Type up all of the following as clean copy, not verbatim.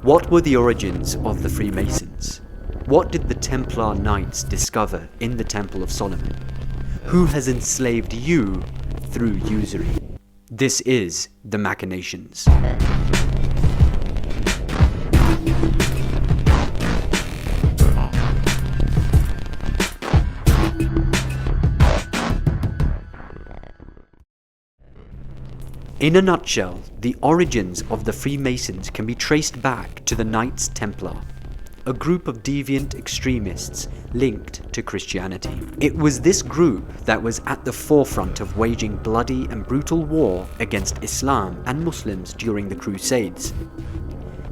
What were the origins of the Freemasons? What did the Templar Knights discover in the Temple of Solomon? Who has enslaved you through usury? This is the Makinations. In a nutshell, the origins of the Freemasons can be traced back to the Knights Templar, a group of deviant extremists linked to Christianity. It was this group that was at the forefront of waging bloody and brutal war against Islam and Muslims during the Crusades.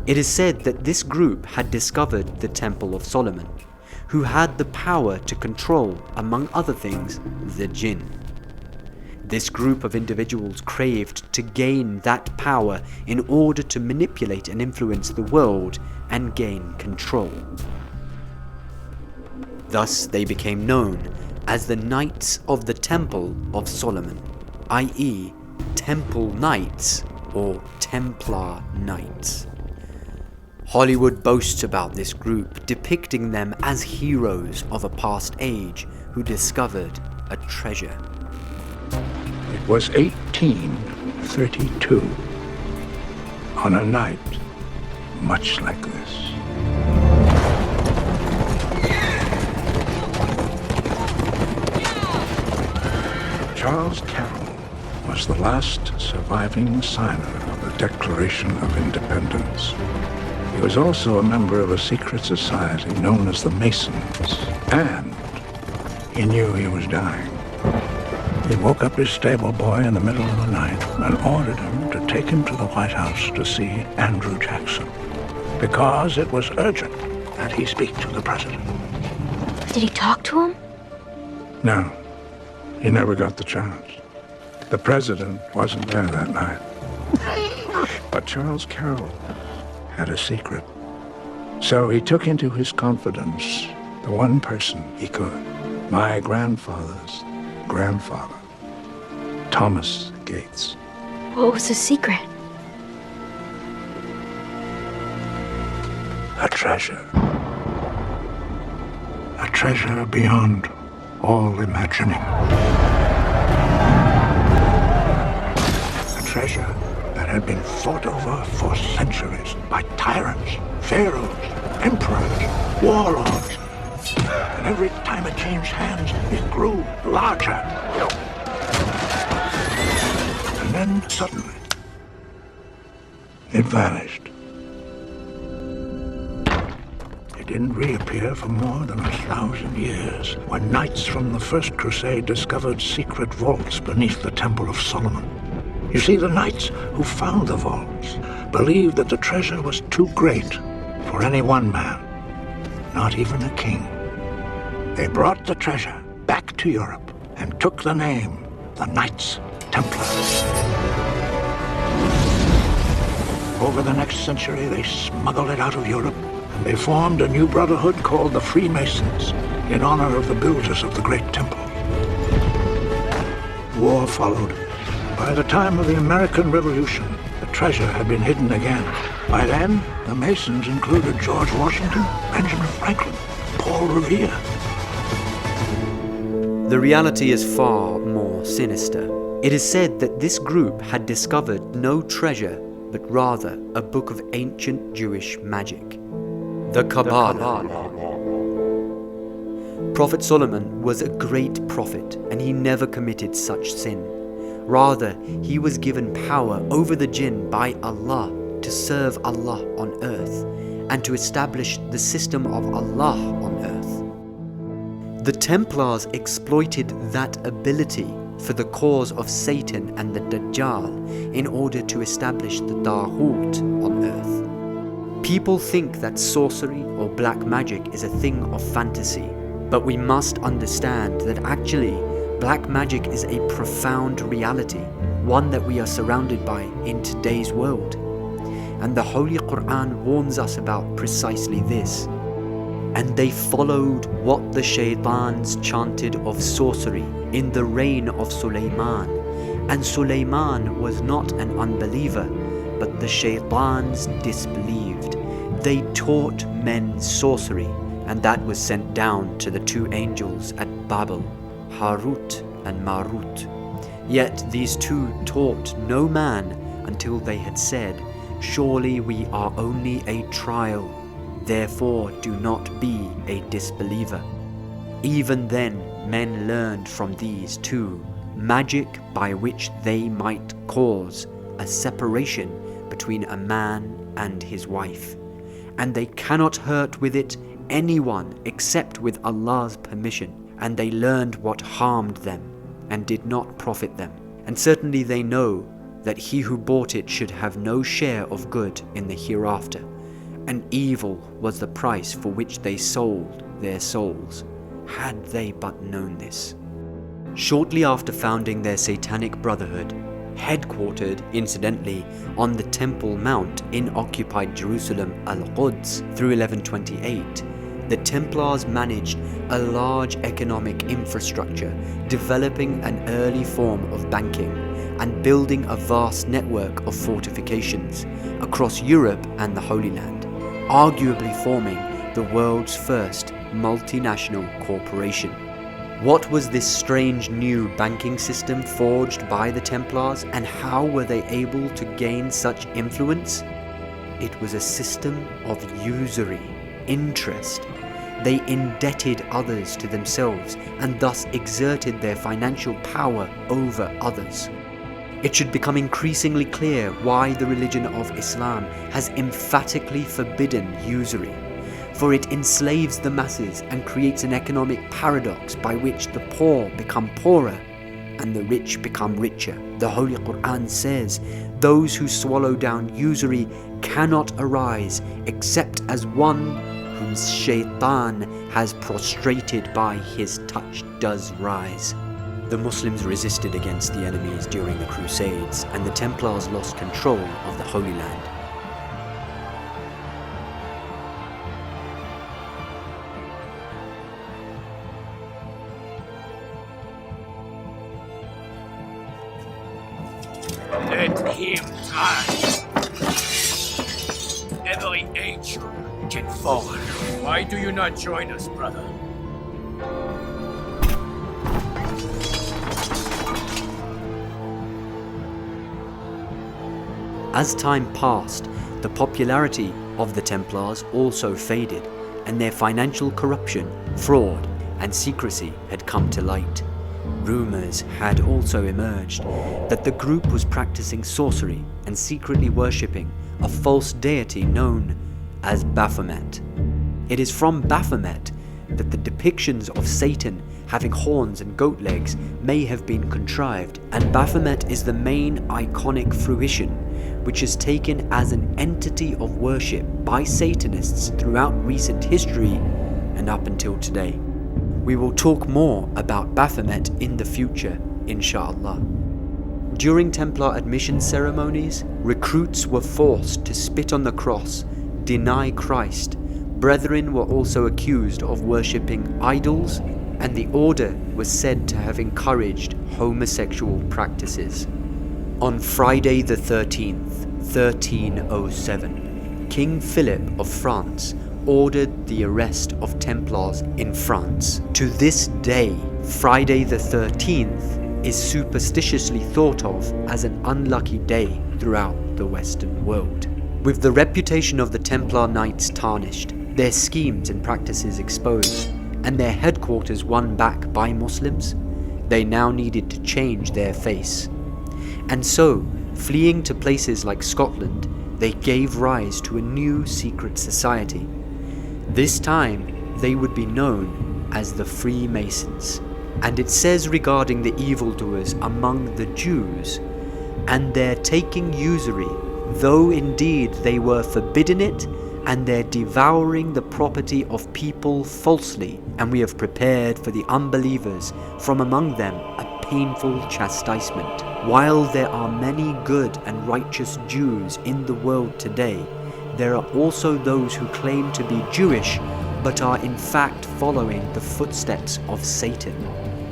It is said that this group had discovered the Temple of Solomon, who had the power to control, among other things, the jinn. This group of individuals craved to gain that power in order to manipulate and influence the world and gain control. Thus they became known as the Knights of the Temple of Solomon, i.e. Temple Knights or Templar Knights. Hollywood boasts about this group, depicting them as heroes of a past age who discovered a treasure. It was 1832, on a night much like this. Charles Carroll was the last surviving signer of the Declaration of Independence. He was also a member of a secret society known as the Masons, and he knew he was dying. He woke up his stable boy in the middle of the night and ordered him to take him to the White House to see Andrew Jackson, because it was urgent that he speak to the president. Did he talk to him? No, he never got the chance. The president wasn't there that night. But Charles Carroll had a secret. So he took into his confidence the one person he could, my grandfather's grandfather, Thomas Gates. What was the secret? A treasure. A treasure beyond all imagining. A treasure that had been fought over for centuries by tyrants, pharaohs, emperors, warlords. And every time it changed hands, it grew larger. And then suddenly, it vanished. It didn't reappear for more than 1,000 years, when knights from the First Crusade discovered secret vaults beneath the Temple of Solomon. You see, the knights who found the vaults believed that the treasure was too great for any one man, not even a king. They brought the treasure back to Europe and took the name, the Knights Templar. Over the next century, they smuggled it out of Europe, and they formed a new brotherhood called the Freemasons in honor of the builders of the Great Temple. War followed. By the time of the American Revolution, the treasure had been hidden again. By then, the Masons included George Washington, Benjamin Franklin, Paul Revere. The reality is far more sinister. It is said that this group had discovered no treasure, but rather a book of ancient Jewish magic, the Kabbalah. Prophet Solomon was a great prophet, and he never committed such sin. Rather, he was given power over the jinn by Allah to serve Allah on earth and to establish the system of Allah on earth. The Templars exploited that ability for the cause of Satan and the Dajjal in order to establish the Taghut on earth. People think that sorcery or black magic is a thing of fantasy, but we must understand that actually black magic is a profound reality, one that we are surrounded by in today's world. And the Holy Quran warns us about precisely this. And they followed what the shaitans chanted of sorcery in the reign of Sulaiman. And Sulaiman was not an unbeliever, but the shaitans disbelieved. They taught men sorcery, and that was sent down to the two angels at Babel, Harut and Marut. Yet these two taught no man until they had said, "Surely we are only a trial, therefore do not be a disbeliever." Even then men learned from these two magic by which they might cause a separation between a man and his wife, and they cannot hurt with it anyone except with Allah's permission, and they learned what harmed them and did not profit them, and certainly they know that he who bought it should have no share of good in the hereafter, and evil was the price for which they sold their souls, had they but known this. Shortly after founding their satanic brotherhood, headquartered, incidentally, on the Temple Mount in occupied Jerusalem, Al-Quds, through 1128, the Templars managed a large economic infrastructure, developing an early form of banking and building a vast network of fortifications across Europe and the Holy Land, arguably forming the world's first multinational corporation. What was this strange new banking system forged by the Templars, and how were they able to gain such influence? It was a system of usury, interest. They indebted others to themselves and thus exerted their financial power over others. It should become increasingly clear why the religion of Islam has emphatically forbidden usury, for it enslaves the masses and creates an economic paradox by which the poor become poorer and the rich become richer. The Holy Quran says, "Those who swallow down usury cannot arise except as one whom shaitan has prostrated by his touch does rise." The Muslims resisted against the enemies during the Crusades, and the Templars lost control of the Holy Land. Let him pass. Every angel can fall. Why do you not join us, brother? As time passed, the popularity of the Templars also faded, and their financial corruption, fraud, and secrecy had come to light. Rumors had also emerged that the group was practicing sorcery and secretly worshipping a false deity known as Baphomet. It is from Baphomet that the depictions of Satan having horns and goat legs may have been contrived, and Baphomet is the main iconic fruition which is taken as an entity of worship by Satanists throughout recent history and up until today. We will talk more about Baphomet in the future, inshallah. During Templar admission ceremonies, recruits were forced to spit on the cross, deny Christ. Brethren were also accused of worshipping idols, and the order was said to have encouraged homosexual practices. On Friday the 13th, 1307, King Philip of France ordered the arrest of Templars in France. To this day, Friday the 13th is superstitiously thought of as an unlucky day throughout the Western world. With the reputation of the Templar Knights tarnished, their schemes and practices exposed, and their headquarters won back by Muslims, they now needed to change their face. And so, fleeing to places like Scotland, they gave rise to a new secret society. This time, they would be known as the Freemasons. And it says regarding the evildoers among the Jews, "And their taking usury, though indeed they were forbidden it, and their devouring the property of people falsely, and we have prepared for the unbelievers from among them a painful chastisement." While there are many good and righteous Jews in the world today, there are also those who claim to be Jewish but are in fact following the footsteps of Satan.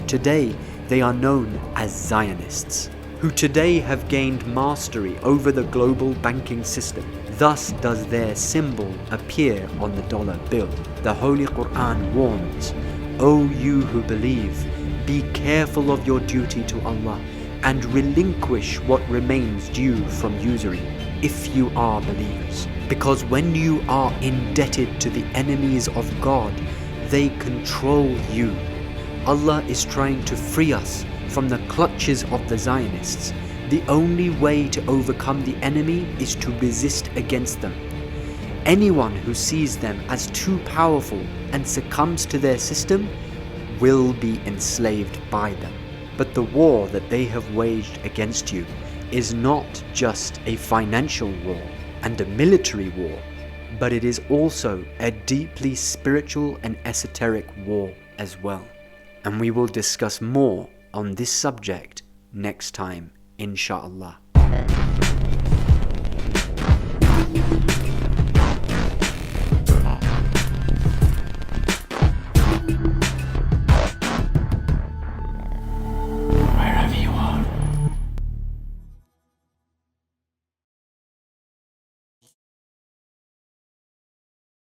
Today they are known as Zionists, who today have gained mastery over the global banking system. Thus does their symbol appear on the dollar bill. The Holy Quran warns, O you who believe, be careful of your duty to Allah and relinquish what remains due from usury, if you are believers. Because when you are indebted to the enemies of God, they control you. Allah is trying to free us from the clutches of the Zionists. The only way to overcome the enemy is to resist against them. Anyone who sees them as too powerful and succumbs to their system will be enslaved by them. But the war that they have waged against you is not just a financial war and a military war, but it is also a deeply spiritual and esoteric war as well. And we will discuss more on this subject next time, inshallah.